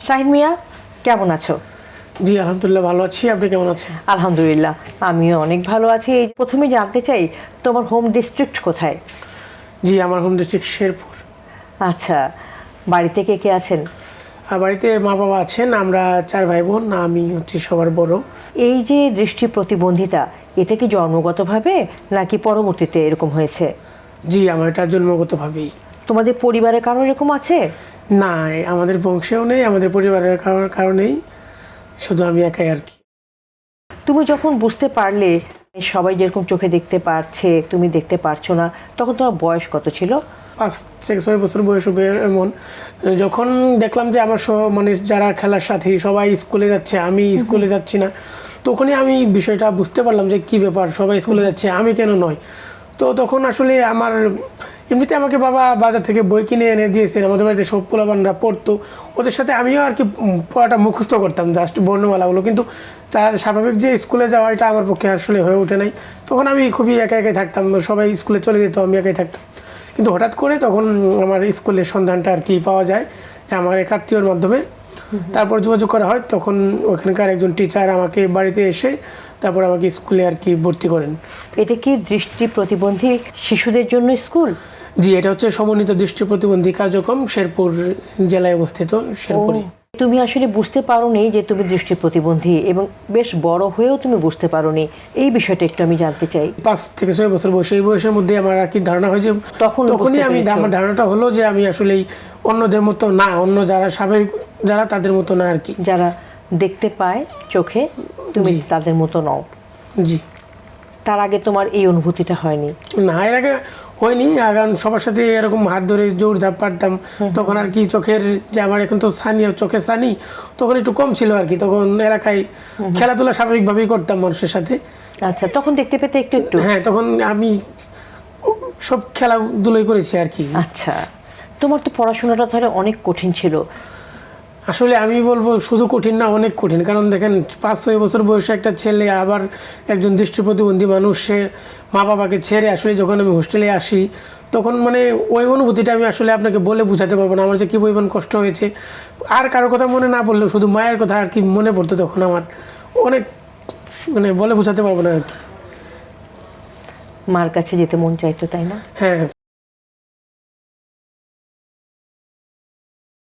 শাহিন মিয়া, কেমন আছো? জি আলহামদুলিল্লাহ ভালো আছি। আপনি কেমন আছেন? আলহামদুলিল্লাহ, আমিও অনেক ভালো আছি। প্রথমে জানতে চাই, তোমার হোম ডিস্ট্রিক্ট কোথায়? জি আমার হোম ডিস্ট্রিক্ট শেরপুর। আচ্ছা, বাড়িতে কে কে আছেন? আর বাড়িতে মা বাবা আছেন, আমরা 4 ভাই বোন, আমি হচ্ছি সবার বড়। এই যে দৃষ্টি প্রতিবন্ধিতা, এটা কি জন্মগতভাবে নাকি পরবর্তীতে এরকম হয়েছে? জি আমার এটা জন্মগতভাবেই। তোমাদের পরিবারে কারো এরকম আছে? না, আমাদের বংশেও নেই, আমাদের পরিবারের কারণেই, শুধু আমি একাই আর কি। তুমি যখন বুঝতে পারলে সবাই যেরকম চোখে দেখতে পারছে, তুমি দেখতে পারছো না, তখন তোমার বয়স কত ছিল? 5-6 বছর বয়স হবে এমন। যখন দেখলাম যে আমার মানে যারা খেলার সাথী সবাই স্কুলে যাচ্ছে, আমি স্কুলে যাচ্ছি না, তখনই আমি বিষয়টা বুঝতে পারলাম যে কী ব্যাপার, সবাই স্কুলে যাচ্ছে আমি কেন নয়। তো তখন আসলে আমার এমনিতে আমাকে বাবা বাজার থেকে বই কিনে এনে দিয়েছেন, আমাদের বাড়িতে সব পোলাপানরা পড়তো, ওদের সাথে আমিও আর কি পড়াটা মুখস্থ করতাম, জাস্ট বর্ণমালাগুলো। কিন্তু স্বাভাবিক যে স্কুলে যাওয়া, এটা আমার পক্ষে আসলে হয়ে ওঠে নাই। তখন আমি খুবই একা একাই থাকতাম, সবাই স্কুলে চলে যেত, আমি একাই থাকতাম। কিন্তু হঠাৎ করে তখন আমার স্কুলের সন্ধানটা আর কি পাওয়া যায় আমার এক আত্মীয়র মাধ্যমে। তারপর যোগাযোগ করা হয়, তখন ওখানকার একজন টিচার আমাকে বাড়িতে এসে তারপর আমাকে স্কুলে আর কি ভর্তি করেন। এটা কি দৃষ্টি প্রতিবন্ধী শিশুদের জন্য স্কুল? জি, এটা হচ্ছে সমন্বিত দৃষ্টি প্রতিবন্ধী কার্যক্রম, শেরপুর জেলায় অবস্থিত, শেরপুরে। তুমি আসলে বুঝতে পারোনি যে তুমি দৃষ্টি প্রতিবন্ধী, এবং বেশ বড় হয়েও তুমি বুঝতে পারোনি, এই বিষয়টা একটু আমি জানতে চাই। 5 থেকে 6 বছর বয়স, এই বয়সের মধ্যে আমার আর কি ধারণা হয় যে তখনই আমার ধারণাটা হলো যে আমি আসলে অন্যদের মতো না, অন্য যারা স্বাভাবিক যারা তাদের মতো না আর কি, যারা দেখতে পায় চোখে, তুমি তাদের মতো নও। জি। তার আগে তোমার এই অনুভূতিটা হয়নি? না, এর আগে হয়নি। কারণ সবার সাথে এরকম হাত ধরে জোর ঝাঁপ পারতাম, তখন আর কি চোখের যে আমার এখন তো সানি, চোখের সানি তখন একটু কম ছিল আর কি। তখন এলাকায় খেলাধুলা স্বাভাবিকভাবেই করতাম মানুষের সাথে। আচ্ছা, তখন দেখতে পেতে একটু একটু? হ্যাঁ, তখন আমি সব খেলাধুলোই করেছি আর কি। আচ্ছা, তোমার তো পড়াশোনাটা তাহলে অনেক কঠিন ছিল। আসলে আমি বলবো শুধু কঠিন না, অনেক কঠিন। কারণ দেখেন, 5-6 বছর বয়সে একটা ছেলে, আবার একজন দৃষ্টি প্রতিবন্ধী মানুষ, সে মা বাবাকে ছেড়ে আসলে যখন আমি হোস্টেলে আসি, তখন মানে ওই অনুভূতিটা আমি আসলে আপনাকে বলে বোঝাতে পারবো না, আমার যে কী পরিমাণ কষ্ট হয়েছে। আর কারোর কথা মনে না পড়লেও শুধু মায়ের কথা আর কি মনে পড়তো তখন আমার, অনেক মানে বলে বোঝাতে পারবো না আর কি। মার কাছে যেতে মন চাইতো, তাই না? হ্যাঁ।